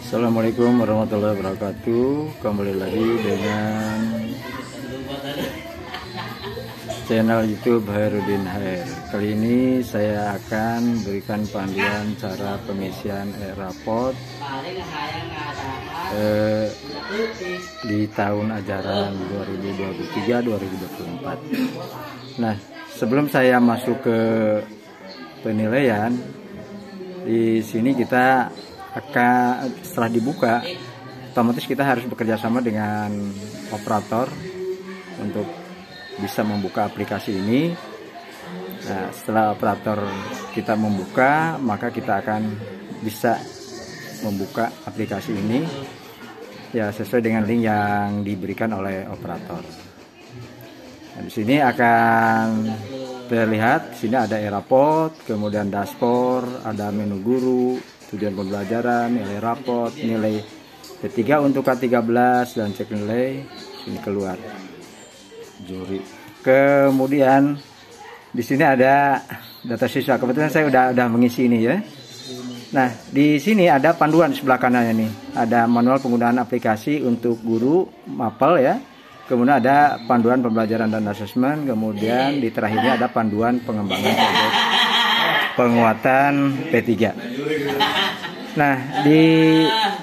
Assalamualaikum warahmatullahi wabarakatuh. Kembali lagi dengan channel YouTube Hairudin Hair. Kali ini saya akan berikan panduan cara pengisian e-raport di tahun ajaran 2023-2024. Nah, sebelum saya masuk ke penilaian, di sini kita akan, setelah dibuka, otomatis kita harus bekerja sama dengan operator untuk bisa membuka aplikasi ini. Nah, setelah operator kita membuka, maka kita akan bisa membuka aplikasi ini ya sesuai dengan link yang diberikan oleh operator. Nah, di sini akan terlihat, di sini ada e-raport, kemudian dashboard, ada menu guru, tujuan pembelajaran, nilai raport, nilai P3 untuk K13 dan cek nilai. Ini keluar juri. Kemudian di sini ada data siswa. Kebetulan saya udah mengisi ini ya. Nah, di sini ada panduan sebelah kanannya nih. Ada manual penggunaan aplikasi untuk guru mapel ya. Kemudian ada panduan pembelajaran dan asesmen. Kemudian di terakhirnya ada panduan pengembangan proyek penguatan P3. Nah, di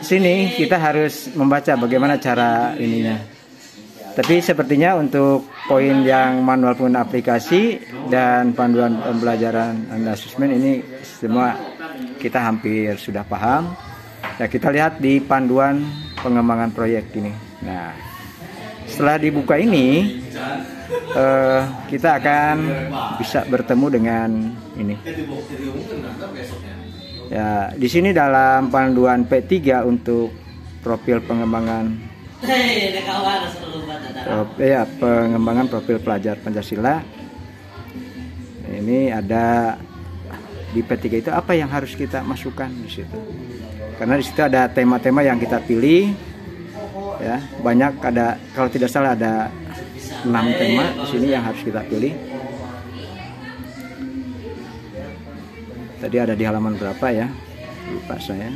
sini kita harus membaca bagaimana cara ininya. Tapi sepertinya untuk poin yang manual penggunaan aplikasi dan panduan pembelajaran dan asesmen ini semua kita hampir sudah paham. Nah, kita lihat di panduan pengembangan proyek ini. Nah, setelah dibuka ini, kita akan bisa bertemu dengan ini. Ya, di sini dalam panduan P3 untuk profil pengembangan pengembangan profil pelajar Pancasila. Ini ada di P3 itu apa yang harus kita masukkan di situ. Karena di situ ada tema-tema yang kita pilih. Ya, banyak, ada, kalau tidak salah ada 6 tema di sini yang harus kita pilih. Tadi ada di halaman berapa ya? Lupa saya.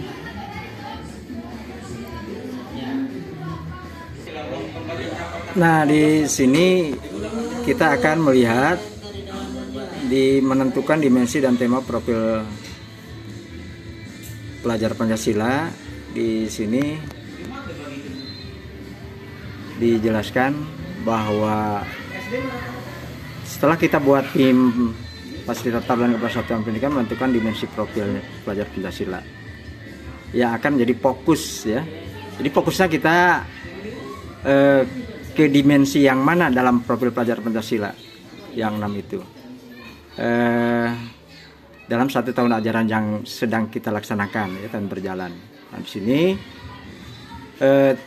Nah, di sini kita akan melihat di menentukan dimensi dan tema profil pelajar Pancasila. Di sini dijelaskan bahwa setelah kita buat tim fasilitator dan kepala satuan pendidikan menentukan dimensi profil pelajar Pancasila yang akan menjadi fokus ya. Jadi fokusnya kita ke dimensi yang mana dalam profil pelajar Pancasila yang 6 itu dalam 1 tahun ajaran yang sedang kita laksanakan ya, dan berjalan. Nah, di sini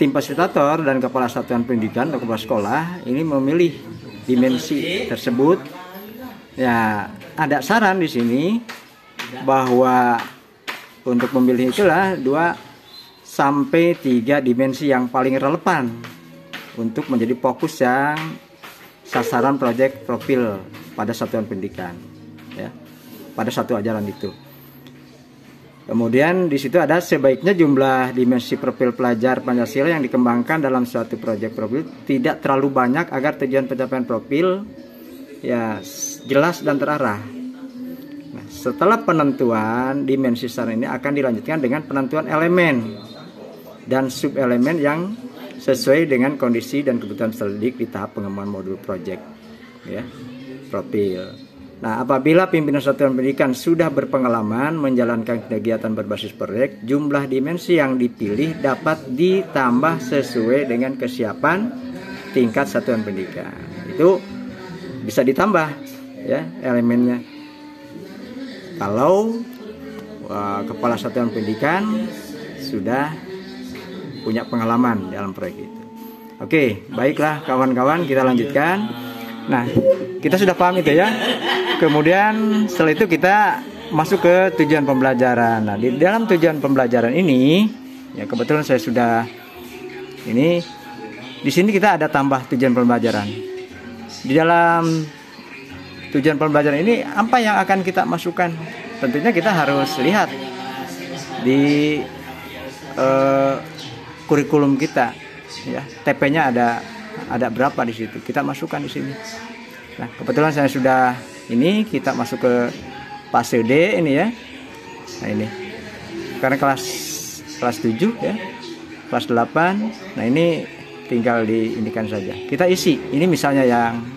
tim fasilitator dan kepala satuan pendidikan atau kepala sekolah ini memilih dimensi tersebut. Ya, ada saran di sini bahwa untuk memilih itulah 2 sampai 3 dimensi yang paling relevan untuk menjadi fokus yang sasaran proyek profil pada satuan pendidikan ya, pada satu ajaran itu. Kemudian di situ ada sebaiknya jumlah dimensi profil pelajar Pancasila yang dikembangkan dalam suatu proyek profil tidak terlalu banyak agar tujuan pencapaian profil ya jelas dan terarah. Nah, setelah penentuan dimensi sasaran ini akan dilanjutkan dengan penentuan elemen dan subelemen yang sesuai dengan kondisi dan kebutuhan peserta didik di tahap pengembangan modul proyek ya, profil. Nah, apabila pimpinan satuan pendidikan sudah berpengalaman menjalankan kegiatan berbasis proyek, jumlah dimensi yang dipilih dapat ditambah sesuai dengan kesiapan tingkat satuan pendidikan. Itu bisa ditambah ya elemennya. Kalau kepala satuan pendidikan sudah punya pengalaman dalam proyek itu. Oke, baiklah kawan-kawan, kita lanjutkan. Nah, kita sudah paham itu ya. Kemudian setelah itu kita masuk ke tujuan pembelajaran. Nah, di dalam tujuan pembelajaran ini ya kebetulan saya sudah ini di sini kita ada tambah tujuan pembelajaran. Di dalam tujuan pembelajaran ini apa yang akan kita masukkan? Tentunya kita harus lihat di kurikulum kita, ya. TP-nya ada berapa di situ, kita masukkan di sini. Nah, kebetulan saya sudah ini, kita masuk ke fase D ini ya. Nah, ini karena kelas 7 ya, kelas 8. Nah, ini tinggal diindikan saja, kita isi. Ini misalnya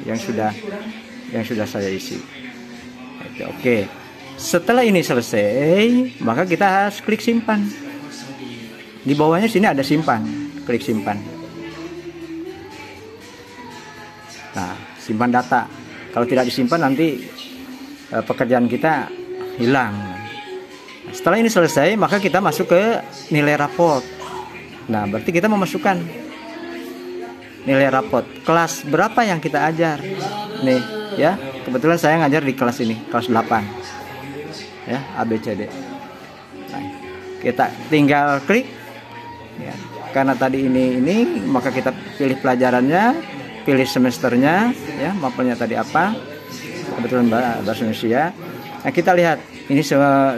yang sudah saya isi. Oke, setelah ini selesai, maka kita harus klik simpan. Di bawahnya sini ada simpan, klik simpan. Nah, simpan data. Kalau tidak disimpan nanti pekerjaan kita hilang. Setelah ini selesai, maka kita masuk ke nilai raport. Nah, berarti kita memasukkan nilai raport. Kelas berapa yang kita ajar? Nih, ya. Kebetulan saya ngajar di kelas ini, kelas 8. Ya, ABCD. Nah, kita tinggal klik. Ya, karena tadi ini, maka kita pilih pelajarannya, pilih semesternya, ya, mapelnya tadi apa. Kebetulan bahasa Indonesia. Nah, kita lihat ini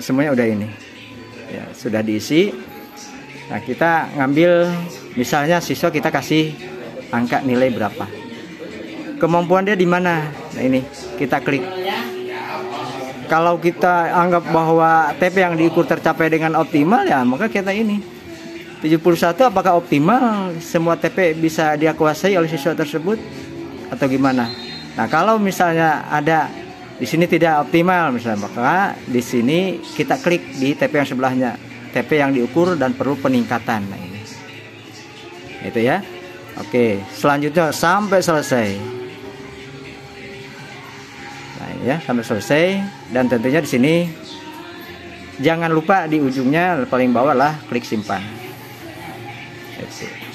semuanya udah ini. Ya, sudah diisi. Nah, kita ngambil misalnya siswa, kita kasih angka nilai berapa. Kemampuan dia di mana? Nah, ini kita klik. Kalau kita anggap bahwa TP yang diukur tercapai dengan optimal, ya maka kita ini 71 apakah optimal, semua TP bisa dia kuasai oleh siswa tersebut atau gimana? Nah, kalau misalnya ada di sini tidak optimal misalnya, maka di sini kita klik di TP yang sebelahnya, TP yang diukur dan perlu peningkatan. Nah, ini. Itu ya. Oke, selanjutnya sampai selesai. Nah, ya, sampai selesai, dan tentunya di sini jangan lupa di ujungnya paling bawah lah klik simpan.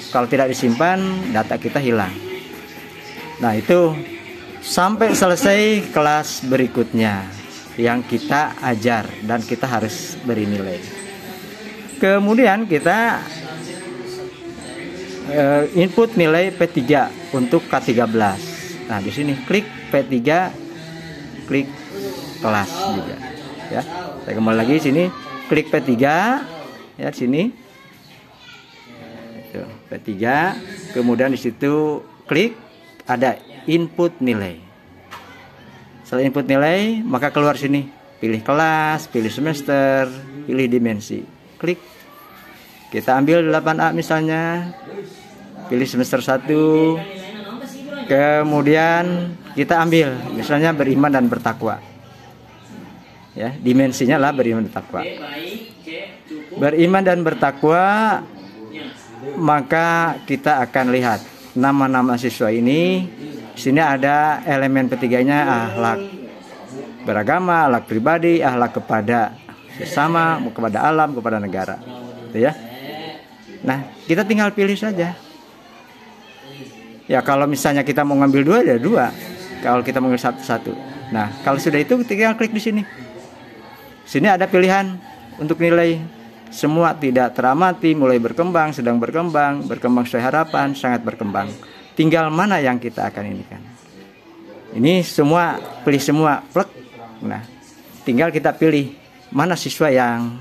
Kalau tidak disimpan, data kita hilang. Nah, itu sampai selesai kelas berikutnya yang kita ajar dan kita harus beri nilai. Kemudian kita input nilai P3 untuk K13. Nah, di sini klik P3, klik kelas juga. Ya, saya kembali lagi sini, klik P3, ya sini. Itu P3, kemudian di situ klik ada input nilai. Setelah input nilai, maka keluar sini, pilih kelas, pilih semester, pilih dimensi. Klik. Kita ambil 8A misalnya, pilih semester 1, kemudian kita ambil misalnya beriman dan bertakwa. Ya, dimensinya lah beriman dan bertakwa. Beriman dan bertakwa, maka kita akan lihat nama-nama siswa ini. Di sini ada elemen P3-nya, akhlak beragama, akhlak pribadi, akhlak kepada sesama, kepada alam, kepada negara. Gitu ya. Nah, kita tinggal pilih saja. Ya, kalau misalnya kita mau ngambil 2, ya 2. Kalau kita mau ngambil 1. Nah, kalau sudah itu tinggal klik di sini. Sini ada pilihan untuk nilai. Semua tidak teramati, mulai berkembang, sedang berkembang, berkembang sesuai harapan, sangat berkembang. Tinggal mana yang kita akan inikan. Ini semua, pilih semua, plek. Nah, tinggal kita pilih mana siswa yang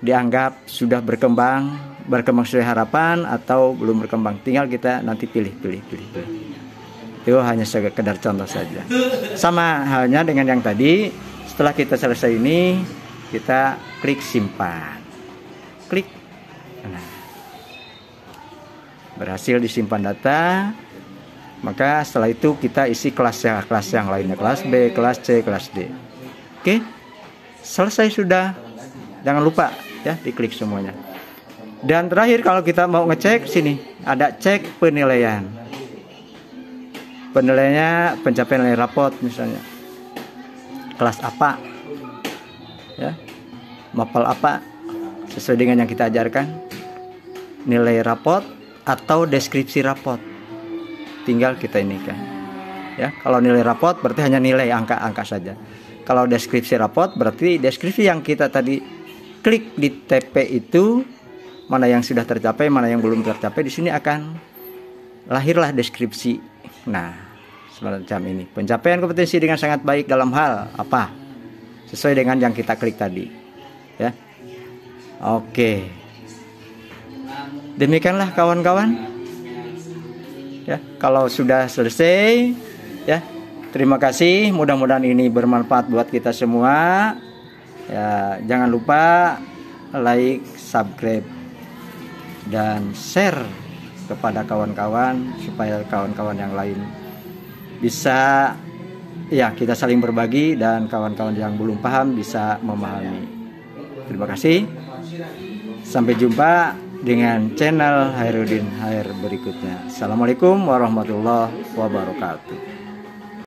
dianggap sudah berkembang sesuai harapan atau belum berkembang. Tinggal kita nanti pilih. Itu hanya sekedar contoh saja. Sama halnya dengan yang tadi, setelah kita selesai ini, kita klik simpan. Klik. Nah, berhasil disimpan data. Maka setelah itu kita isi kelas yang lainnya, kelas B, kelas C, kelas D. Oke, selesai sudah. Jangan lupa ya diklik semuanya. Dan terakhir kalau kita mau ngecek, sini ada cek penilaian. Penilaiannya pencapaian nilai raport misalnya. Kelas apa? Ya. Mapel apa? Sesuai dengan yang kita ajarkan. Nilai raport atau deskripsi raport. Tinggal kita ini kan. Ya, kalau nilai raport berarti hanya nilai angka-angka saja. Kalau deskripsi raport berarti deskripsi yang kita tadi klik di TP itu, mana yang sudah tercapai, mana yang belum tercapai, di sini akan lahirlah deskripsi. Nah, semacam ini. Pencapaian kompetensi dengan sangat baik dalam hal apa? Sesuai dengan yang kita klik tadi. Ya. Oke. Demikianlah kawan-kawan. Ya, kalau sudah selesai, ya, terima kasih. Mudah-mudahan ini bermanfaat buat kita semua. Ya, jangan lupa like, subscribe, dan share kepada kawan-kawan supaya kawan-kawan yang lain bisa, ya, kita saling berbagi dan kawan-kawan yang belum paham bisa memahami. Terima kasih. Sampai jumpa dengan channel Hairudin Hair berikutnya. Assalamualaikum warahmatullahi wabarakatuh.